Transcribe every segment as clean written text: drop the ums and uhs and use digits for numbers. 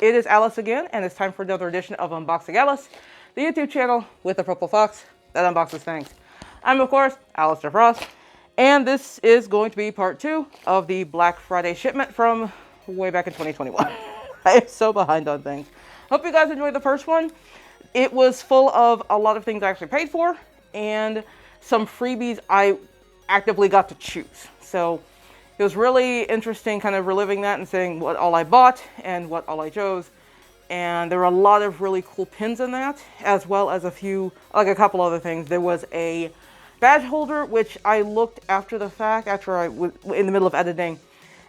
It is Alyss again, and it's time for another edition of Unboxing Alyss, the YouTube channel with the purple fox that unboxes things. I'm, of course, Alistair Frost, and this is going to be part 2 of the Black Friday shipment from way back in 2021. I am so behind on things. Hope you guys enjoyed the first one. It was full of a lot of things I actually paid for, and some freebies I actively got to choose. So it was really interesting kind of reliving that and saying what all I bought and what all I chose. And there were a lot of really cool pins in that, as well as a couple other things. There was a badge holder, which I looked after the fact, after I was in the middle of editing,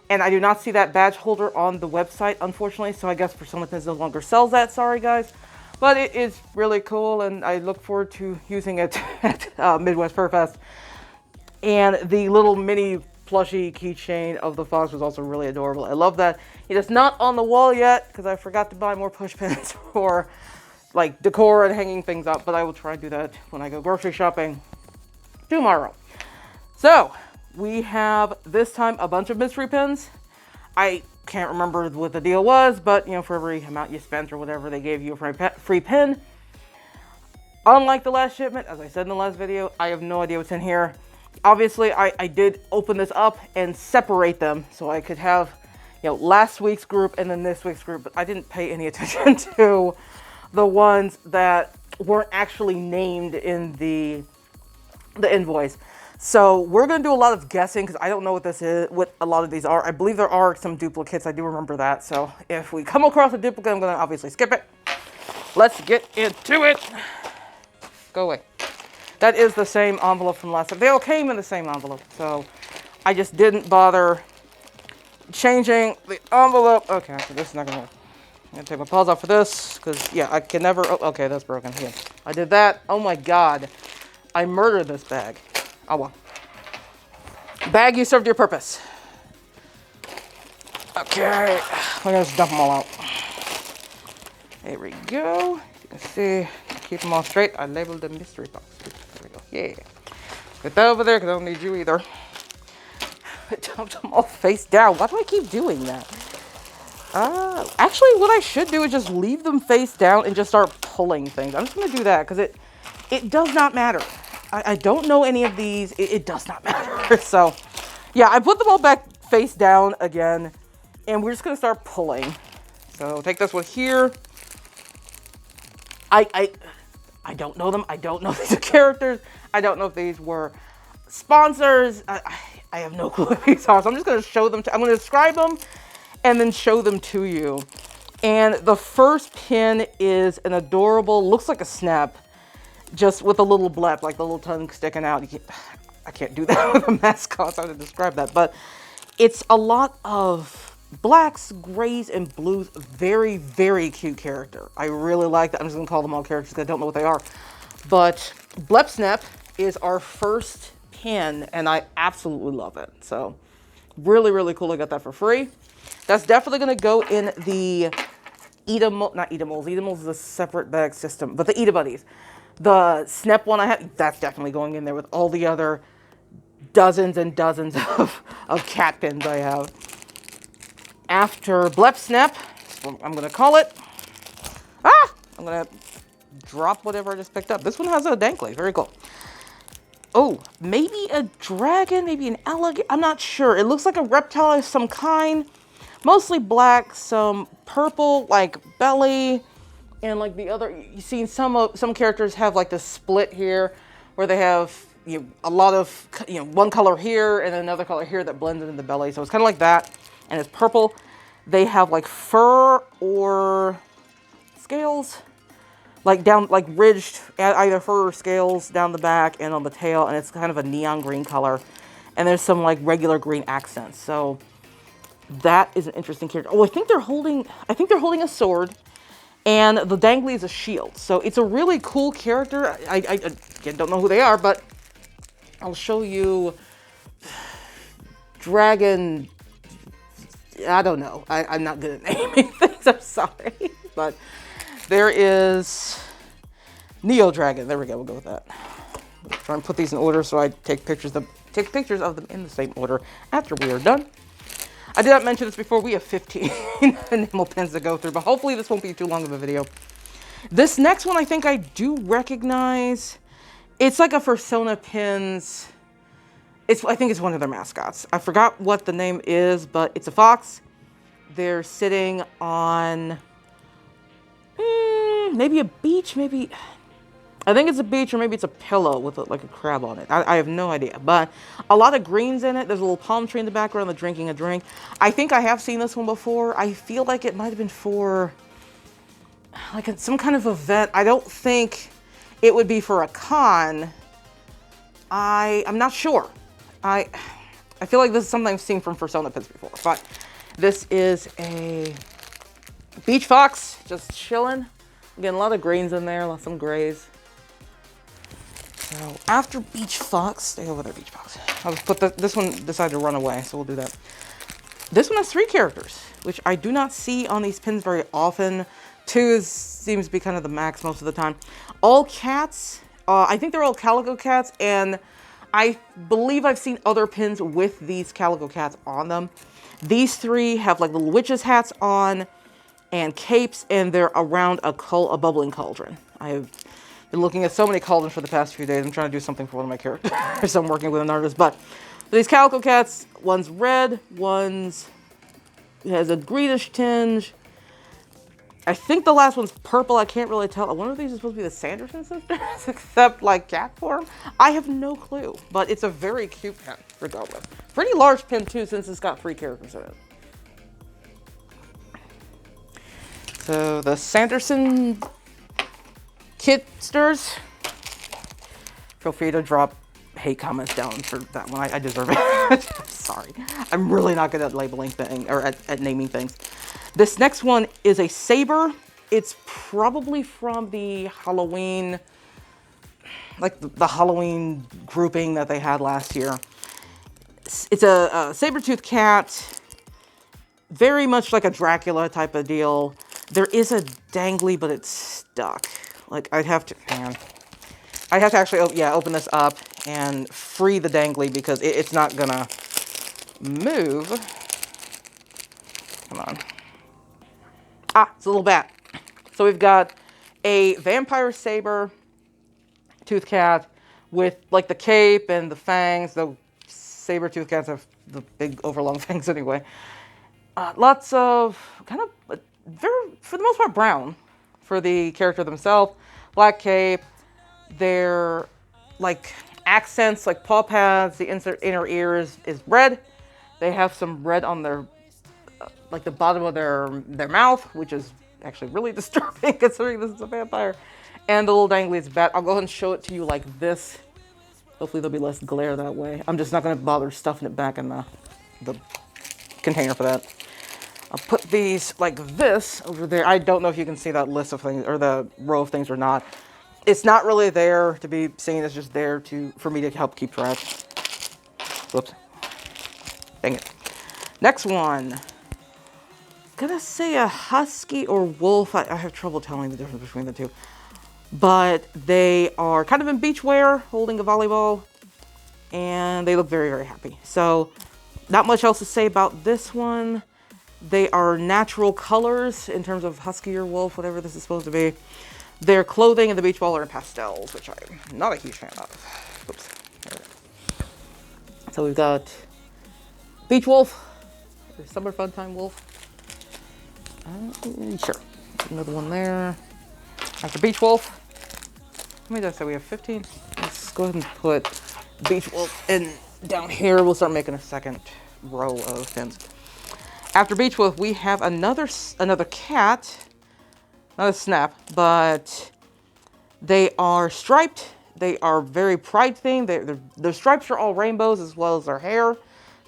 and I do not see that badge holder on the website, unfortunately, so I guess Fursona no longer sells that, sorry guys. But it is really cool, and I look forward to using it at Midwest Fur Fest. And the little mini plushie keychain of the fox was also really adorable. I love that. It is not on the wall yet because I forgot to buy more push pins for like decor and hanging things up, but I will try and do that when I go grocery shopping tomorrow. So we have this time a bunch of mystery pins. I can't remember what the deal was, but you know, for every amount you spent or whatever, they gave you a free pin. Unlike the last shipment, as I said in the last video, I have no idea what's in here. Obviously, I did open this up and separate them so I could have, you know, last week's group and then this week's group, but I didn't pay any attention to the ones that weren't actually named in the invoice. So we're going to do a lot of guessing because I don't know what this is, what a lot of these are. I believe there are some duplicates. I do remember that. So if we come across a duplicate, I'm going to obviously skip it. Let's get into it. Go away. That is the same envelope from last time. They all came in the same envelope, so I just didn't bother changing the envelope. Okay, so this is not gonna work. I'm gonna take my paws off for this, because yeah, I can never, oh, okay, that's broken. Here, I did that. Oh my God, I murdered this bag. Oh well. Bag, you served your purpose. Okay, we're gonna just dump them all out. There we go. You can see, keep them all straight. I labeled the mystery box. There we go. Yeah. Put that over there because I don't need you either. I dumped them all face down. Why do I keep doing that? Actually, what I should do is just leave them face down and just start pulling things. I'm just going to do that because it does not matter. I don't know any of these. It does not matter. So, yeah, I put them all back face down again, and we're just going to start pulling. So, take this one here. I don't know them. I don't know these are characters. I don't know if these were sponsors. I have no clue what these are. So I'm just going to show them. I'm going to describe them and then show them to you. And the first pin is an adorable, looks like a snap, just with a little blep, like the little tongue sticking out. I can't do that with a mascot. So I'm going to describe that. But it's a lot of blacks, grays, and blues. Very, very cute character. I really like that. I'm just going to call them all characters because I don't know what they are. But Blep Snap is our first pin, and I absolutely love it. So, really, really cool. I got that for free. That's definitely going to go in the not Eatimals. Eatimals is a separate bag system, but the Eat Buddies. The Snap one I have, that's definitely going in there with all the other dozens and dozens of cat pins I have. After Blep Snap, I'm going to call it. I'm going to drop whatever I just picked up. This one has a dankly. Very cool. Oh, maybe a dragon, maybe an alligator. I'm not sure. It looks like a reptile of some kind. Mostly black, some purple, like belly. And like the other, you've seen some characters have like the split here where they have a lot of, one color here and another color here that blends into the belly. So it's kind of like that. And it's purple. They have like fur or scales, like down, like ridged, either fur or scales down the back and on the tail, and it's kind of a neon green color. And there's some like regular green accents. So that is an interesting character. Oh, I think they're holding a sword, and the dangly is a shield. So it's a really cool character. I again, don't know who they are, but I'll show you. Dragon. I don't know. I'm not good at naming things. I'm sorry. But there is Neo Dragon. There we go. We'll go with that. I'll try and put these in order so I take pictures of them in the same order after we are done. I did not mention this before. We have 15 enamel pins to go through, but hopefully this won't be too long of a video. This next one I think I do recognize. It's like a Fursona pins. I think it's one of their mascots. I forgot what the name is, but it's a fox. They're sitting on maybe a beach, maybe. I think it's a beach, or maybe it's a pillow with like a crab on it. I have no idea, but a lot of greens in it. There's a little palm tree in the background. They're drinking a drink. I think I have seen this one before. I feel like it might have been for like some kind of event. I don't think it would be for a con. I'm not sure. I feel like this is something I've seen from Fursona pins before, but this is a beach fox just chilling. Again, a lot of greens in there, some grays. So after beach fox, stay over there, beach fox. I'll put this one decided to run away, so we'll do that. This one has 3 characters, which I do not see on these pins very often. 2 seems to be kind of the max most of the time. All cats. I think they're all calico cats, and I believe I've seen other pins with these calico cats on them. These 3 have like little witches hats on and capes, and they're around a bubbling cauldron. I have been looking at so many cauldrons for the past few days. I'm trying to do something for one of my characters. I'm working with an artist, but these calico cats, one's red, one's has a greenish tinge. I think the last one's purple. I can't really tell. One of these is supposed to be the Sanderson sisters, except like cat form. I have no clue, but it's a very cute pin regardless. Pretty large pin too, since it's got 3 characters in it. So the Sanderson Kitsters, feel free to drop hate comments down for that one. I deserve it. Sorry. I'm really not good at labeling things, or at naming things. This next one is a saber. It's probably from the Halloween, like the Halloween grouping that they had last year. It's a saber-toothed cat, very much like a Dracula type of deal. There is a dangly, but it's stuck. Like, I'd have to actually, open this up and free the dangly because it's not gonna move. Come on. Ah, it's a little bat. So we've got a vampire saber tooth cat with like the cape and the fangs. The saber tooth cats have the big overlong fangs anyway. Lots of kind of very, for the most part, brown for the character themselves. Black cape. Their like accents, like paw pads, the inner ears is red. They have some red on their like the bottom of their mouth, which is actually really disturbing considering this is a vampire. And the little dangly is bat. I'll go ahead and show it to you like this. Hopefully there'll be less glare that way. I'm just not going to bother stuffing it back in the container for that. I'll put these like this over there. I don't know if you can see that list of things or the row of things or not. It's not really there to be seen. It's just there for me to help keep track. Whoops. Dang it. Next one. Gonna say a husky or wolf. I have trouble telling the difference between the two. But they are kind of in beach wear, holding a volleyball. And they look very, very happy. So, not much else to say about this one. They are natural colors in terms of husky or wolf, whatever this is supposed to be. Their clothing and the beach ball are in pastels, which I'm not a huge fan of. Oops. So we've got beach wolf, or summer fun time wolf. Sure. Another one there. After beach wolf. How many did I say we have? 15? Let's go ahead and put beach wolf in down here. We'll start making a second row of pins. After beach wolf, we have another cat. Not a snap, but they are striped. They are very pride themed. Their stripes are all rainbows as well as their hair.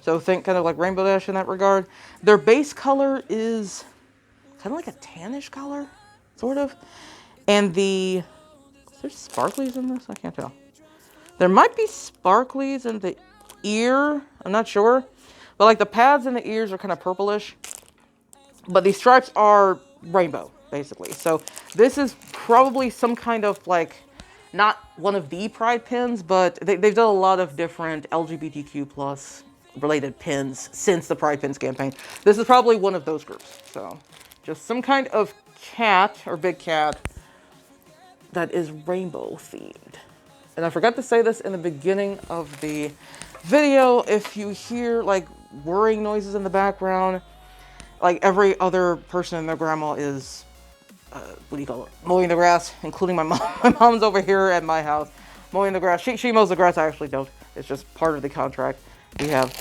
So think kind of like Rainbow Dash in that regard. Their base color is kind of like a tannish color, sort of. And is there sparklies in this? I can't tell. There might be sparklies in the ear. I'm not sure. But like the pads and the ears are kind of purplish. But these stripes are rainbow, basically. So this is probably some kind of like, not one of the pride pins, but they've done a lot of different LGBTQ plus related pins since the Pride Pins campaign. This is probably one of those groups. So just some kind of cat or big cat that is rainbow themed. And I forgot to say this in the beginning of the video. If you hear like whirring noises in the background, like every other person and their grandma is, what do you call it? Mowing the grass, including my mom. My mom's over here at my house mowing the grass. She mows the grass. I actually don't. It's just part of the contract we have.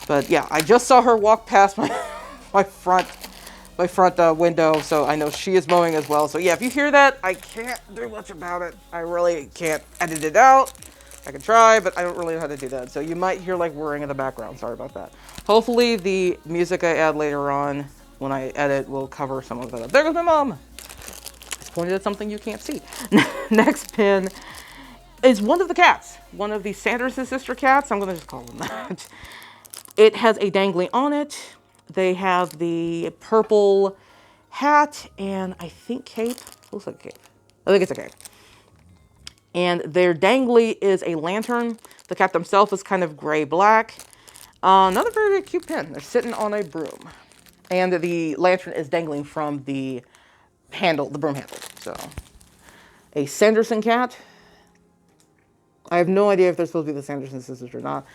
But yeah, I just saw her walk past my front window, so I know she is mowing as well. So yeah, if you hear that, I can't do much about it. I really can't edit it out. I can try, but I don't really know how to do that. So you might hear like whirring in the background. Sorry about that. Hopefully the music I add later on when I edit will cover some of that up. There goes my mom. I just pointed at something you can't see. Next pin is one of the cats. One of the Sanders' sister cats. I'm going to just call them that. It has a dangly on it. They have the purple hat and I think cape. Looks like a cape. I think it's a cape. And their dangly is a lantern. The cat themselves is kind of gray-black. Another very, very cute pin. They're sitting on a broom. And the lantern is dangling from the handle, the broom handle. So, a Sanderson cat. I have no idea if they're supposed to be the Sanderson sisters or not.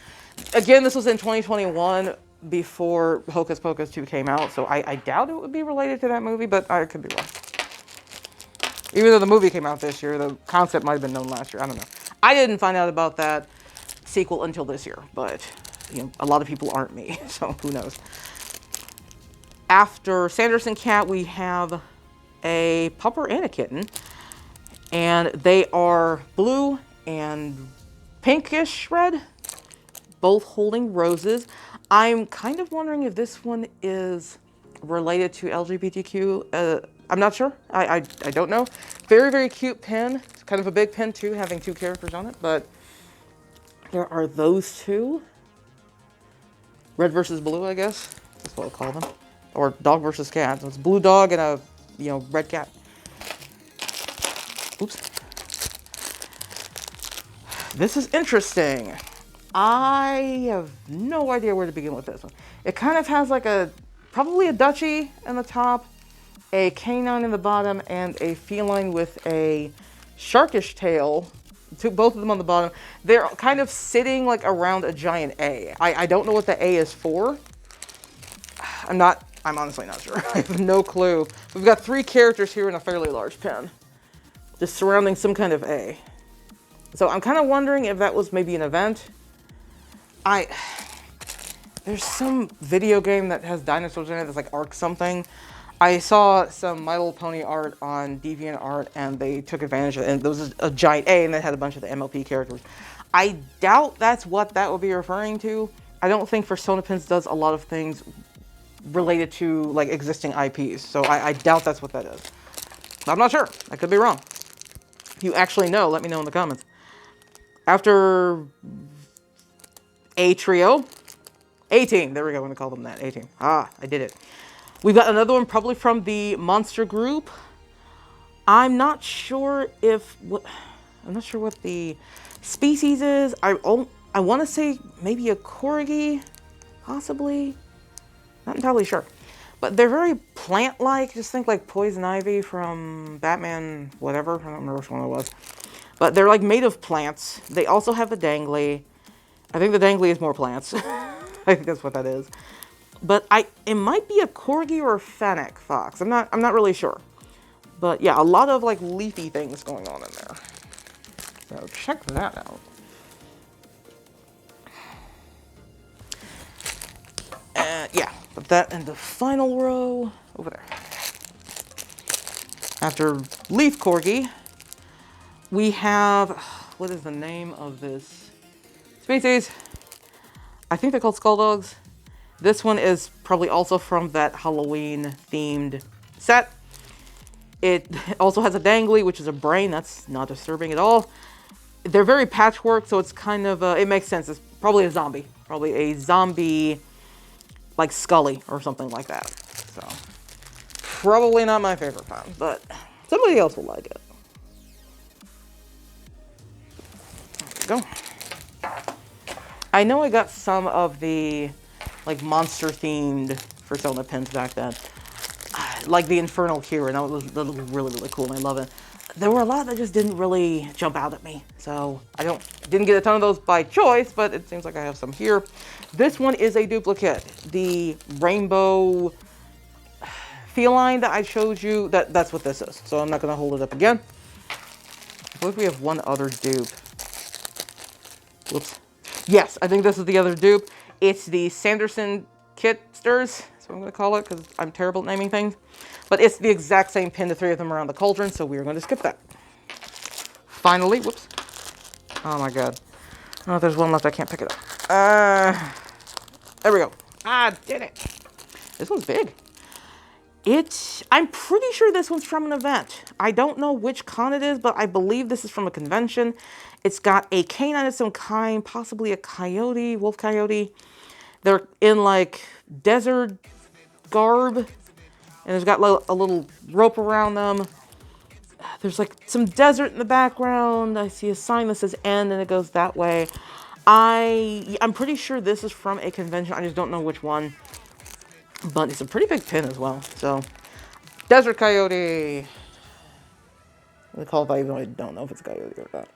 Again, this was in 2021 before Hocus Pocus 2 came out. So, I doubt it would be related to that movie, but I could be wrong. Even though the movie came out this year, the concept might have been known last year. I don't know. I didn't find out about that sequel until this year, but you know, a lot of people aren't me, so who knows. After Sanderson cat, we have a pupper and a kitten, and they are blue and pinkish red, both holding roses. I'm kind of wondering if this one is related to LGBTQ. I'm not sure. I don't know. Very, very cute pin. It's kind of a big pin too, having two characters on it, but there are those two. Red versus blue, I guess. That's what I'll call them. Or dog versus cat. So it's blue dog and a, you know, red cat. Oops. This is interesting. I have no idea where to begin with this one. It kind of has like probably a duchy in the top, a canine in the bottom, and a feline with a sharkish tail. Both of them on the bottom. They're kind of sitting like around a giant A. I don't know what the A is for. I'm honestly not sure. I have no clue. We've got three characters here in a fairly large pen, just surrounding some kind of A. So I'm kind of wondering if that was maybe an event. There's some video game that has dinosaurs in it that's like Ark something. I saw some My Little Pony art on DeviantArt, and they took advantage of it. And there was a giant A, and it had a bunch of the MLP characters. I doubt that's what that would be referring to. I don't think Fursona Pins does a lot of things related to like existing IPs, so I doubt that's what that is. I'm not sure. I could be wrong. If you actually know, let me know in the comments. After A trio, A-Team. There we go. I'm going to call them that. A-Team. Ah, I did it. We've got another one probably from the monster group. I'm not sure what the species is. I want to say maybe a corgi, possibly. Not entirely sure. But they're very plant-like. Just think like Poison Ivy from Batman, whatever. I don't remember which one it was. But they're like made of plants. They also have the dangly. I think the dangly is more plants. I think that's what that is. But it might be a corgi or a fennec fox. I'm not really sure. But yeah, a lot of like leafy things going on in there. So check that out. Yeah, put that in the final row over there. After leaf corgi, we have, what is the name of this species? I think they're called skull dogs. This one is probably also from that Halloween themed set. It also has a dangly, which is a brain. That's not disturbing at all. They're very patchwork, so it's kind of, it makes sense. It's probably a zombie. Probably a zombie, like Scully or something like that. So, probably not my favorite pun, but somebody else will like it. There we go. I know I got some of the like monster themed Fursona pins back then. Like the Infernal Cure, and that was really, really cool, and I love it. There were a lot that just didn't really jump out at me, so I didn't get a ton of those by choice, but it seems like I have some here. This one is a duplicate. The rainbow feline that I showed you, that's what this is. So I'm not going to hold it up again. I believe we have one other dupe. Whoops. Yes, I think this is the other dupe. It's the Sanderson Kitsters, that's what I'm going to call it, because I'm terrible at naming things. But it's the exact same pin, the three of them around the cauldron, so we're going to skip that. Finally, whoops. Oh my god. Oh, there's one left, I can't pick it up. There we go. Ah, did it. This one's big. I'm pretty sure this one's from an event. I don't know which con it is, but I believe this is from a convention. It's got a canine of some kind, possibly a coyote, wolf coyote. They're in like desert garb, and there's got a little rope around them. There's like some desert in the background. I see a sign that says end, and it goes that way. I'm pretty sure this is from a convention. I just don't know which one. But it's a pretty big pin as well. So, Desert Coyote. They call it, even though I don't know if it's a coyote or not.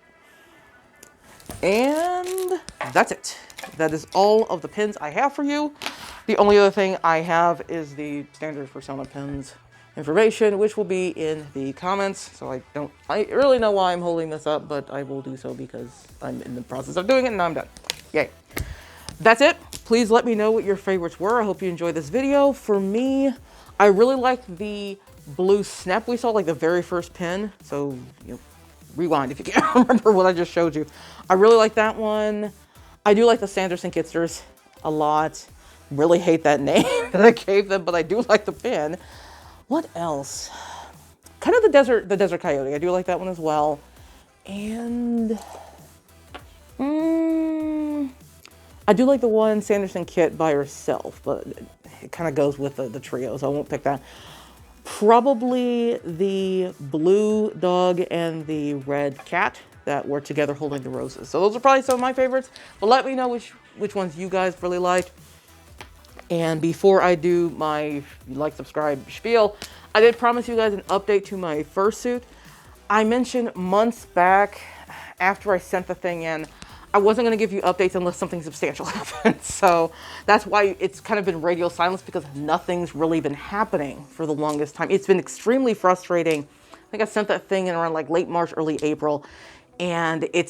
And that's it. That is all of the pins I have for you. The only other thing I have is the standard Fursona pins information, which will be in the comments. So I really know why I'm holding this up, but I will do so because I'm in the process of doing it and now I'm done. Yay. That's it. Please let me know what your favorites were. I hope you enjoyed this video. For me, I really liked the blue snap we saw, like the very first pin. So, rewind if you can't remember what I just showed you. I really like that one. I do like the Sanderson Kitsters a lot. Really hate that name that I gave them, but I do like the pin. What else? Kind of the desert coyote. I do like that one as well. And I do like the one Sanderson kit by herself, but it kind of goes with the trio, so I won't pick that. Probably the blue dog and the red cat that were together holding the roses. So those are probably some of my favorites, but let me know which ones you guys really liked. And before I do my like, subscribe spiel, I did promise you guys an update to my fursuit. I mentioned months back, after I sent the thing in, I wasn't going to give you updates unless something substantial happened. So that's why it's kind of been radio silence, because nothing's really been happening for the longest time. It's been extremely frustrating. I think I sent that thing in around like late March, early April, and I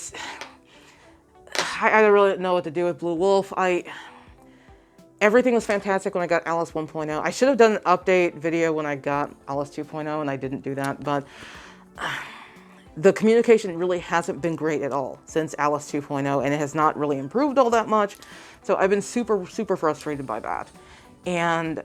don't really know what to do with Blue Wolf. Everything was fantastic when I got Alyss 1.0. I should have done an update video when I got Alyss 2.0, and I didn't do that, but the communication really hasn't been great at all since Alyss 2.0, and it has not really improved all that much. So I've been super, super frustrated by that. And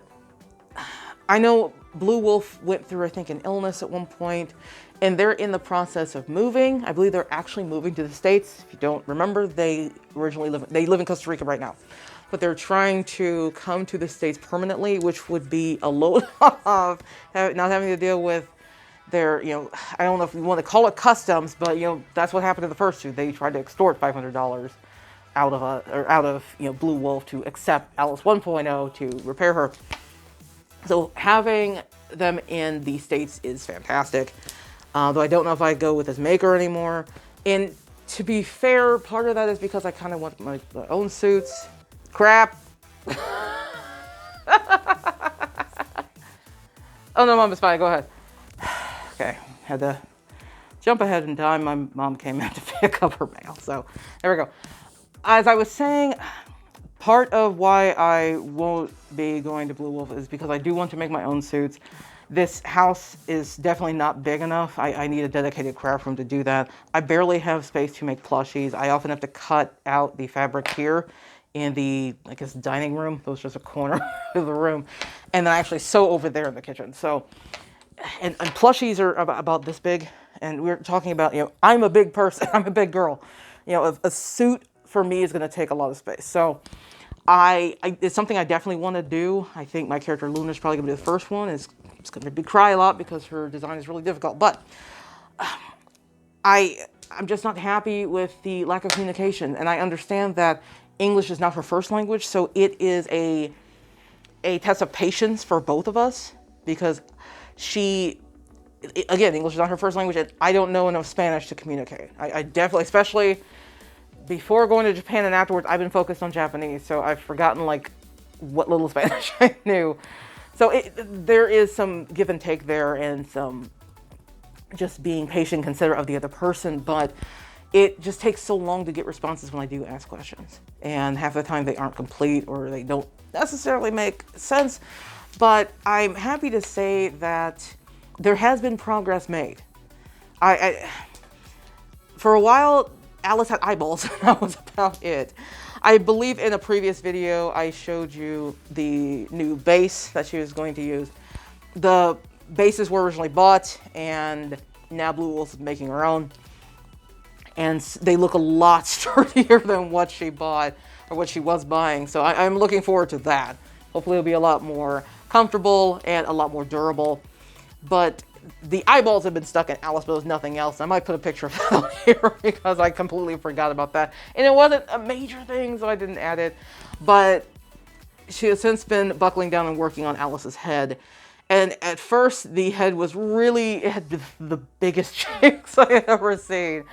I know Blue Wolf went through, I think, an illness at one point, and they're in the process of moving. I believe they're actually moving to the States. If you don't remember, they live in Costa Rica right now. But they're trying to come to the States permanently, which would be a load of not having to deal with their, I don't know if you want to call it customs, but that's what happened to the Fursuit. They tried to extort $500 out of Blue Wolf to accept Alyss 1.0 to repair her. So having them in the States is fantastic. Though I don't know if I go with his maker anymore. And to be fair, part of that is because I kind of want my own suits. Crap. Oh no, Mom, it's fine. Go ahead. Okay, had to jump ahead in time. My mom came in to pick up her mail, so there we go. As I was saying, part of why I won't be going to Blue Wolf is because I do want to make my own suits. This house is definitely not big enough. I need a dedicated craft room to do that. I barely have space to make plushies. I often have to cut out the fabric here in the, I guess, dining room. That was just a corner of the room. And then I actually sew over there in the kitchen. So, and plushies are about this big. And we're talking about, I'm a big person. I'm a big girl. A suit for me is going to take a lot of space. So it's something I definitely want to do. I think my character Luna is probably going to be the first one. It's going to be cry a lot because her design is really difficult. But I'm just not happy with the lack of communication. And I understand that English is not her first language, so it is a test of patience for both of us, because again, English is not her first language, and I don't know enough Spanish to communicate. I definitely, especially before going to Japan and afterwards, I've been focused on Japanese, so I've forgotten like what little Spanish I knew. So there is some give and take there, and some just being patient, considerate of the other person, but it just takes so long to get responses when I do ask questions. And half the time they aren't complete, or they don't necessarily make sense. But I'm happy to say that there has been progress made. For a while, Alyss had eyeballs, and that was about it. I believe in a previous video, I showed you the new base that she was going to use. The bases were originally bought, and now Blue Wolf's making her own. And they look a lot sturdier than what she bought, or what she was buying. So I'm looking forward to that. Hopefully it'll be a lot more comfortable and a lot more durable. But the eyeballs have been stuck in Alyss, but there's nothing else. I might put a picture of that on here because I completely forgot about that. And it wasn't a major thing, so I didn't add it. But she has since been buckling down and working on Alyss's head. And at first, the head was really, it had the biggest cheeks I had ever seen.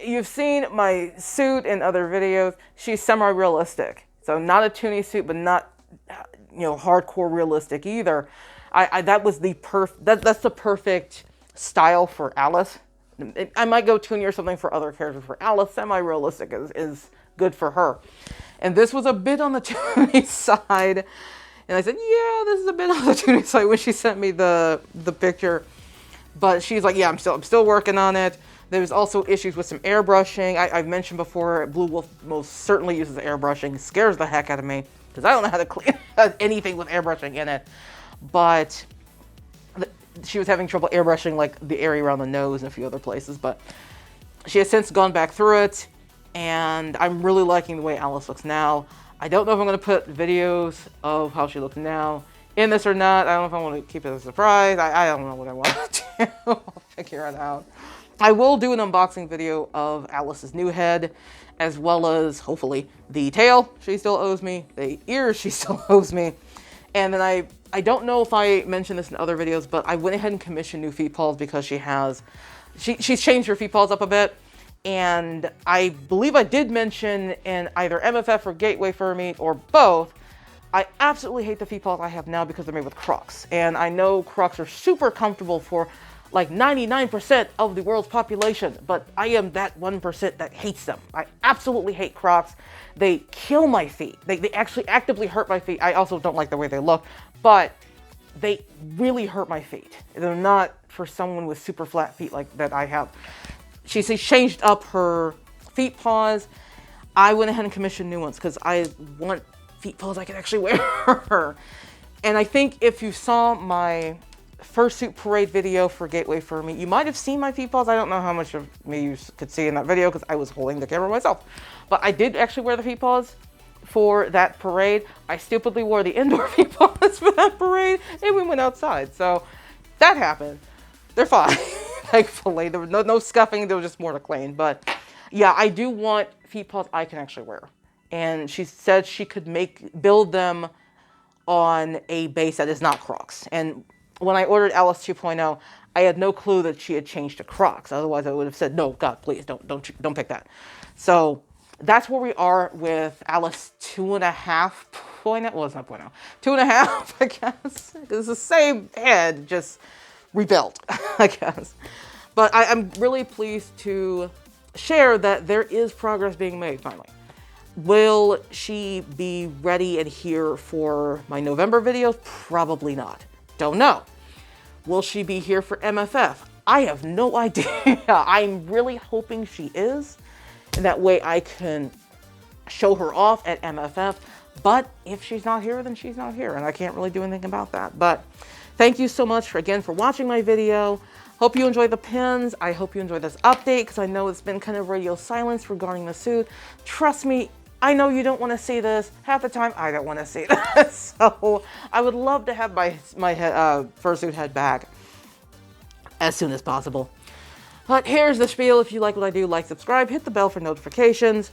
You've seen my suit in other videos. She's semi-realistic. So not a toony suit, but not, hardcore realistic either. That was that's the perfect style for Alyss. I might go toony or something for other characters. For Alyss, semi-realistic is good for her. And this was a bit on the toony side. And I said, yeah, this is a bit on the toony side when she sent me the picture. But she's like, yeah, I'm still working on it. There's also issues with some airbrushing. I've mentioned before, Blue Wolf most certainly uses airbrushing. It scares the heck out of me, because I don't know how to clean anything with airbrushing in it. But she was having trouble airbrushing like the area around the nose and a few other places. But she has since gone back through it, and I'm really liking the way Alyss looks now. I don't know if I'm going to put videos of how she looks now in this or not. I don't know if I want to keep it a surprise. I don't know what I want to do. I'll figure it out. I will do an unboxing video of Alyss's new head, as well as, hopefully, the tail she still owes me, the ears she still owes me. And then I don't know if I mentioned this in other videos, but I went ahead and commissioned new feet paws because she's changed her feet paws up a bit. And I believe I did mention in either MFF or Gateway for Me, or both, I absolutely hate the feet paws I have now because they're made with Crocs. And I know Crocs are super comfortable for like 99% of the world's population, but I am that 1% that hates them. I absolutely hate Crocs. They kill my feet. They actually actively hurt my feet. I also don't like the way they look, but they really hurt my feet. They're not for someone with super flat feet like that I have. She's changed up her feet paws. I went ahead and commissioned new ones because I want feet paws I can actually wear. And I think if you saw my Fursuit parade video for Gateway for Me, you might have seen my feet paws. I don't know how much of me you could see in that video because I was holding the camera myself. But I did actually wear the feet paws for that parade. I stupidly wore the indoor feet paws for that parade, and we went outside. So that happened. They're fine, thankfully. There was no scuffing. There was just more to clean. But yeah, I do want feet paws I can actually wear. And she said she could build them on a base that is not Crocs. And when I ordered Alyss 2.0, I had no clue that she had changed to Crocs. Otherwise, I would have said, no, God, please, don't pick that. So that's where we are with Alyss 2.5. Well, it's not 0.0. 2.5, I guess. It's the same head, just rebuilt, I guess. But I'm really pleased to share that there is progress being made, finally. Will she be ready and here for my November videos? Probably not. Don't know. Will she be here for MFF? I have no idea. I'm really hoping she is. And that way I can show her off at MFF. But if she's not here, then she's not here. And I can't really do anything about that. But thank you so much again for watching my video. Hope you enjoyed the pins. I hope you enjoyed this update because I know it's been kind of radio silence regarding the suit. Trust me, I know you don't want to see this. Half the time, I don't want to see this. So I would love to have my Fursuit head back as soon as possible. But here's the spiel. If you like what I do, like, subscribe, hit the bell for notifications.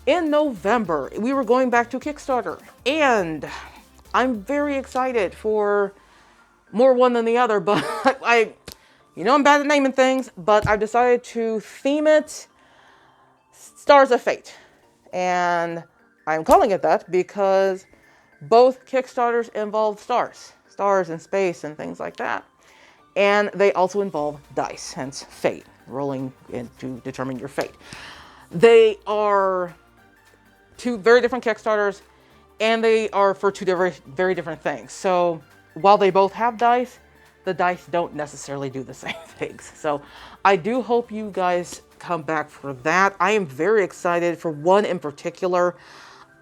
in November, we were going back to Kickstarter, and I'm very excited for more one than the other, but I'm bad at naming things, but I've decided to theme it Stars of Fate. And I'm calling it that because both Kickstarters involve stars in space and things like that. And they also involve dice, hence fate, rolling in to determine your fate. They are two very different Kickstarters, and they are for two very different things. So while they both have dice, the dice don't necessarily do the same things. So I do hope you guys come back for that. I am very excited for one in particular.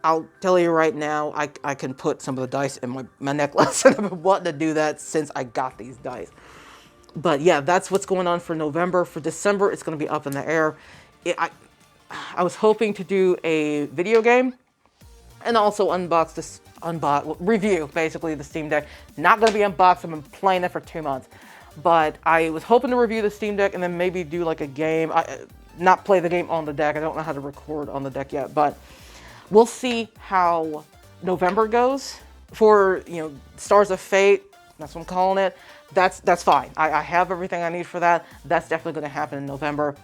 I'll tell you right now, I can put some of the dice in my necklace, and I've been wanting to do that since I got these dice. But yeah, that's what's going on for November. For December, it's going to be up in the air. I was hoping to do a video game and also review basically the Steam Deck. Not going to be unboxed. I've been playing it for 2 months, but I was hoping to review the Steam Deck and then maybe do like a game. Not play the game on the deck. I don't know how to record on the deck yet, but we'll see how November goes for Stars of Fate. That's what I'm calling it. That's fine. I have everything I need for that. That's definitely going to happen in November.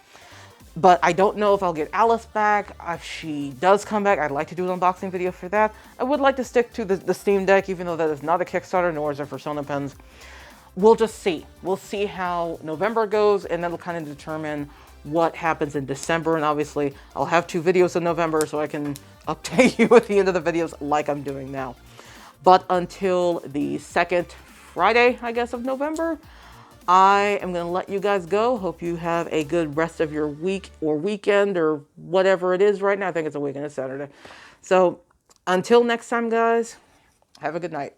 But I don't know if I'll get Alyss back. If she does come back, I'd like to do an unboxing video for that. I would like to stick to the Steam Deck, even though that is not a Kickstarter, nor is it Fursona pens. We'll just see. We'll see how November goes, and that'll kind of determine what happens in December. And obviously, I'll have 2 videos in November, so I can update you at the end of the videos like I'm doing now. But until the second Friday, I guess, of November, I am going to let you guys go. Hope you have a good rest of your week or weekend or whatever it is right now. I think it's a weekend. It's Saturday. So until next time, guys, have a good night.